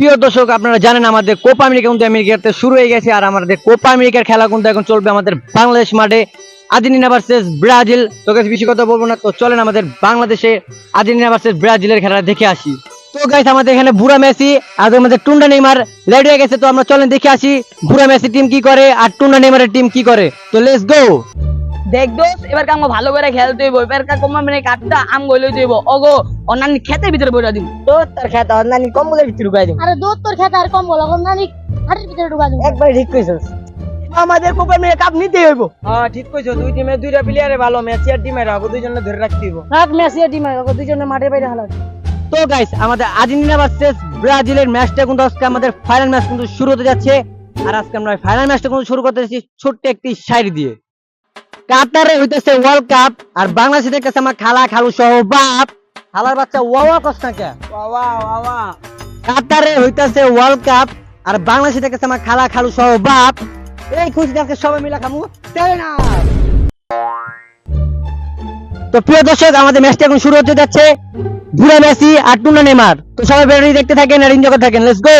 প্রিয় দর্শক, আপনারা জানেন আমাদের কোপা আমেরিকা কিন্তু আমেরিকাতে শুরু হয়ে গেছে। আর আমাদের কোপা আমেরিকার খেলা কিন্তু এখন চলবে আমাদের বাংলাদেশ মাঠে, আর্জেন্টিনা ভার্সেস ব্রাজিল। তো গাইস বেশি কথা বলবো না, তো চলেন আমাদের বাংলাদেশে আর্জেন্টিনা ভার্সেস ব্রাজিলের খেলা দেখে আসি। তো গাইস আমাদের এখানে বুড়া মেসি আর আমাদের টুন্ডা নেইমার রেডি হয়ে গেছে। তো আমরা চলেন দেখে আসি বুড়া মেসি টিম কি করে আর টুন্ডা নেইমারের টিম কি করে। তো লেটস গো। দেখ দোষ, এবার কাম ভালো করে খেলতে হইব। এবার কম মানে কাটটা আম গইলে দিব ওগো অন্যান্য খেতের ভিতরে বইরা দিব। তো তার খেত অন্যান্য কম্বলের ভিতরে ঢুকাই দিব। আরে দোত তোর খেতে আর কম বলো নানি হাটের ভিতরে ঢুকা দিব। একবার ঠিক কইছস, আমাদের কোপা আমেরিকা কাপ নিতেই হইব। হ্যাঁ ঠিক কইছো, দুই টিমে দুইটা প্লেয়ারে ভালো, মেসি আর টিমের আগে দুইজনে ধরে রাখতে হইব। রাখ মেসি আর ডিমার ওকে দুইজনে মাঠে বাইরে হালা। তো গাইস আমাদের আর্জেন্টিনা ভার্সেস ব্রাজিলের ম্যাচটা কিন্তু আজকে আমাদের ফাইনাল ম্যাচ কিন্তু শুরু হতে যাচ্ছে। আর আজকে আমরা ফাইনাল ম্যাচটা কিন্তু শুরু করতে যাচ্ছি ছোট্ট একটি শাড়ি দিয়ে। কাতারে হইতেছে ওয়ার্ল্ড কাপ আর বাংলাদেশে দেখতেছে আমার খালা খালু সহ বাপ খালার বাচ্চা ওয়াওয়া কষ্ট কে ওয়া ওয়া কাতারে হইতেছে ওয়ার্ল্ড কাপ আর বাংলাদেশে দেখতেছে আমার খালা খালু সহ বাপ। এই খুশি আজকে সবাই মিলে খামু তাই না? তো প্রিয় দর্শক, আমাদের ম্যাচটা এখন শুরু হতে যাচ্ছে। বুড়া মেসি আর টুনা নেইমার। তো সবাই বেরিয়ে দেখতে থাকেন আর এনজয় করতে থাকেন। Let's go.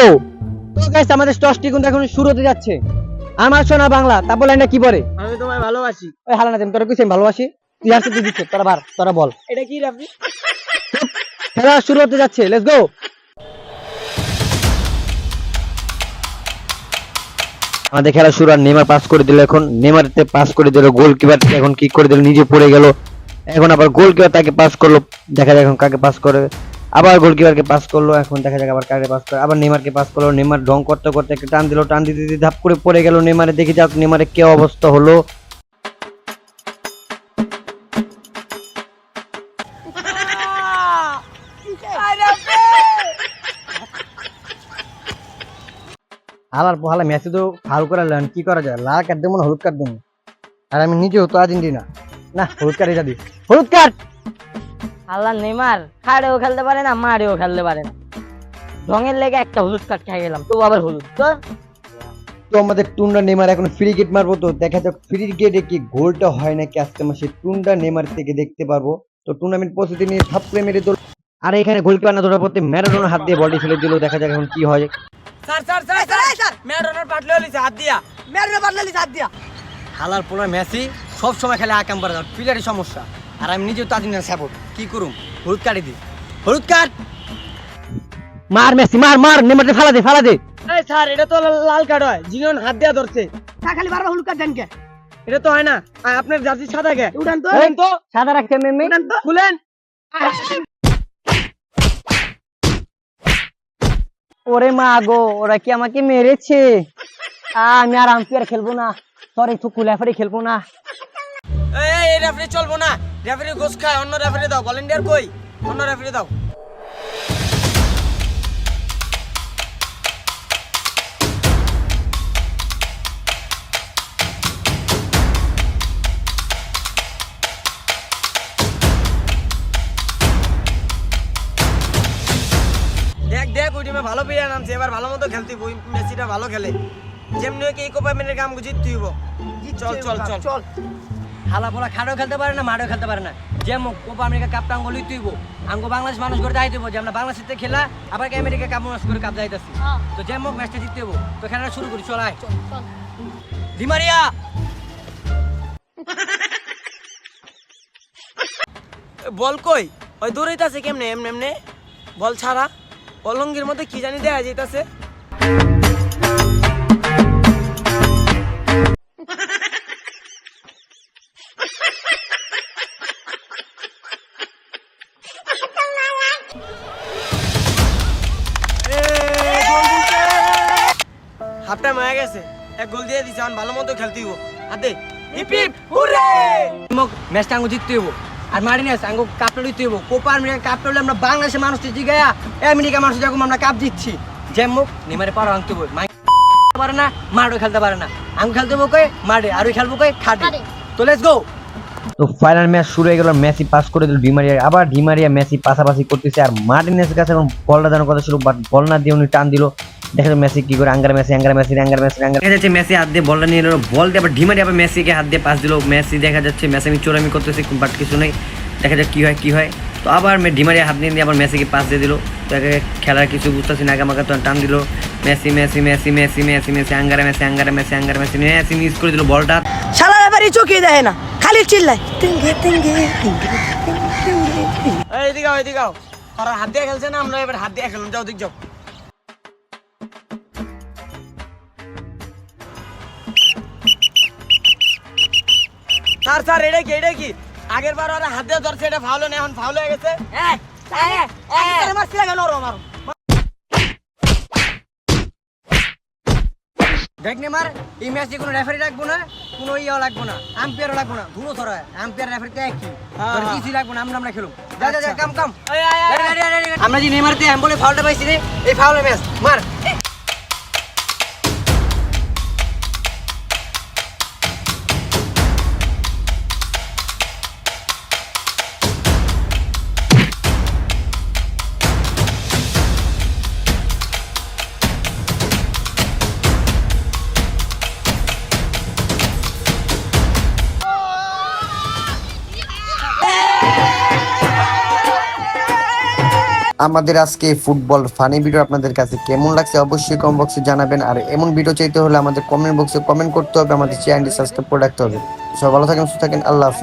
তো গাইস আমাদের টসটি কিন্তু এখন শুরু হতে যাচ্ছে। আমার সোনা বাংলা, তারপর লাইনটা কি বলে? আমি তোমায় ভালোবাসি। ওই হালা না দেন, তোরা কিছু ভালোবাসি তুই আসতে তুই দিচ্ছ, তোরা বল। এটা কি রাফি? খেলা শুরু হতে যাচ্ছে। Let's go. আমাদের খেলা শুরু। আর নেইমার পাস করে দিল, এখন নেইমারতে পাস করে দিল, গোলকিপার এখন কি করে দিল, নিজে পড়ে গেল। এখন আবার গোলকিপার তাকে পাস করলো, দেখা যাক এখন কাকে পাস করে। আবার গোলকিপারকে পাস করলো, এখন দেখা যাক আবার কাকে পাস করে। আবার নেইমারকে পাস করলো, নেইমার ঢং করতে করতে একটা টান দিল, টান দিতে দিতে ধাপ করে পড়ে গেল নেইমারে। দেখে যাক নেইমারের কি অবস্থা হলো। আলার পোহালা মেসি তো ফাউল করে লান, কি করা যায়? লাল কার্ড দেবো না হলুদ কার্ড দেবো? আর আমি নিজেও তো আর্জেন্টিনা, না হলুদ কার্ড এটা দিই, হলুদ কার্ড। আল্লাহ নেইমার খাড়েও খেলতে পারে না, মারেও খেলতে পারে না। ঢঙের লেগে একটা হলুদ কার্ড খেয়ে গেলাম, তো আবার হলুদ। তো আমাদের টুন্ডা নেইমার এখন ফ্রি কিক মারবো। তো দেখা যাক ফ্রি কিকে কি গোলটা হয় নাকি আজকে আমরা সেই টুন্ডা নেইমার থেকে দেখতে পারবো। তো টুর্নামেন্ট প্রস্তুতি নিয়ে থাপ করে মেরে দিল। আর এখানে গোলকিপার না ধরার পথে ম্যারাডোনা হাত দিয়ে বলটি ফেলে দিল। দেখা যাক এখন কি হয়। স্যার ম্যারাডোনার পাটলে লিছে হাত দিয়া, ম্যারাডোনার পাটলে লিছে হাত দিয়া। হালার পোলা মেসি সব সময় খেলে আকাম করে দাও, প্লেয়ারের সমস্যা। আর আমি নিজেও তো আর্জেন্টিনা সাপোর্ট, কি করুম? হলুদ কার্ডই দিই, হলুদ কার্ড। মার মেসি মার, নেইমারকে ফালা দে। এই স্যার এটা তো লাল কার্ড হয়, জিনিয়ন হাত দিয়া ধরছে। তা খালি বারবার হলুদ কার্ড দেন কে? এটা তো হয় না। আপনার জার্সি সাদা কে? উড়ান তো সাদা রাখছেন মেমি, উড়ান তো খুলেন। ওরে মা গো, ওরা কি আমাকে মেরেছে? আমি আর আম্পায়ার খেলবো না, সরি তো রেফারি খেলবো না। এই রেফারি চলবো না, রেফারি ঘুষ খায়। অন্য রেফারি দাও, ভলান্টিয়ার কই? অন্য রেফারি দাও। দেখ ওই টিমে ভালো প্লেয়ার নামছে, এবার ভালো মতো খেলতে হইব। মেসিটা ভালো খেলে, যেমনি এই কোপা আমেরিকার কাম জিততে হইব। চল। হালা পোলা খাড়েও খেলতে পারে না, মাঠেও খেলতে পারে না। যেমন কোপা আমেরিকা কাপটা আঙ্গ লইতে হইব, আঙ্গ বাংলাদেশ মানুষ করে যাইতে হইব যে আমরা বাংলাদেশ থেকে খেলা আবার কি আমেরিকা কাপ মানুষ করে কাপ যাইতেছি। তো যেমন ম্যাচটা জিততে হইব। তো খেলাটা শুরু করি, চল আয়। ডিমারিয়া বল কই? ওই দৌড়াইতাছে কেমনে? এমনে বল ছাড়া অলঙ্গির মধ্যে কি জানি দেয়া যাইতাছে। হাফ টাইম হয়ে গেছে, এক গোল দিয়ে দিছে, এখন ভালো মতো খেলতে হইব। হাতে হিপ হিপ হুররে! ম্যাচটা আঙ্গ জিততে হইব। আর মারিনাস আঙ্গ কাপটা লইতে হইব। কোপা আমেরিকা কাপটা লইলে আমরা বাংলাদেশের মানুষটি জিগায়া আমেরিকা মানুষ যখন আমরা কাপ জিতছি। যেমন নেইমারে পারো আনতে হইব, মাই পারে না, মাঠও খেলতে পারে না। আঙ্গ খেলতে হইব কই মাঠে, আর ওই খেলবো কই খাটে। তো লেটস গো। তো ফাইনাল ম্যাচ শুরু হয়ে গেল। মেসি পাস করে দিল ডিমারিয়া, আবার ডিমারিয়া মেসি পাশাপাশি করতেছে। আর মার্টিনেসের কাছে এখন বলটা দেওয়ার কথা ছিল, বাট বল না দিয়ে উনি টান দিল। দেখা যাচ্ছে মেসি কি করে, আঙ্গার মেসি দেখা যাচ্ছে মেসি হাত দিয়ে বলটা নিয়ে এলো, বল দিয়ে আবার ডিমারিয়া আবার মেসিকে হাত দিয়ে পাস দিল। মেসি দেখা যাচ্ছে মেসি আমি চোরামি করতেছে, বাট কিছু নেই, দেখা যাক কি হয়। তো আবার ডিমারিয়া হাত নিয়ে আবার মেসিকে পাস দিয়ে দিল। তো তাকে খেলার কিছু বুঝতেছি না, আগামাকা তো টান দিল, Messi Messi Messi Messi Messi Messi আঙ্গারে মেসি আঙ্গারে মেসি আঙ্গারে মেসি মেসি মিস করে দিল বলটা। শালা ব্যাপারই চোখে দেখে না, খালি চিল্লায়। এদিকে আও এদিকে আও, তারা হাত দিয়ে খেলছে না, আমরা এবার হাত দিয়ে খেললাম, যাও দিক যাও। স্যার স্যার এটা কি আগের বার ওরা হাত দিয়ে ধরছে, এটা ফাউল না, এখন ফাউল হয়ে গেছে। দেখ নেমার, এই ম্যাচে কোনো রেফারি রাখবো না, কোনো ইয়েও লাগবো না, আম্পায়ারও লাগবো না, ধুলো ধরা আম্পায়ার রেফারিতে একই, কিছুই লাগবো না, আমরা খেলুম। যা যা যা, কাম কাম। আমরা যে নেমারতে বলে ফাউলটা পাইছি রে, এই ফাউলের ম্যাচ মার। আমাদের আজকে ফুটবল ফানি ভিডিও আপনাদের কাছে কেমন লাগছে অবশ্যই কমেন্ট বক্সে জানাবেন। আর এমন ভিডিও চাইতে হলে আমাদের কমেন্ট বক্সে কমেন্ট করতে হবে, আমাদের চ্যানেলটি সাবস্ক্রাইব করে রাখতে হবে। সবাই ভালো থাকেন, সুস্থ থাকেন, আল্লাহ হাফেজ।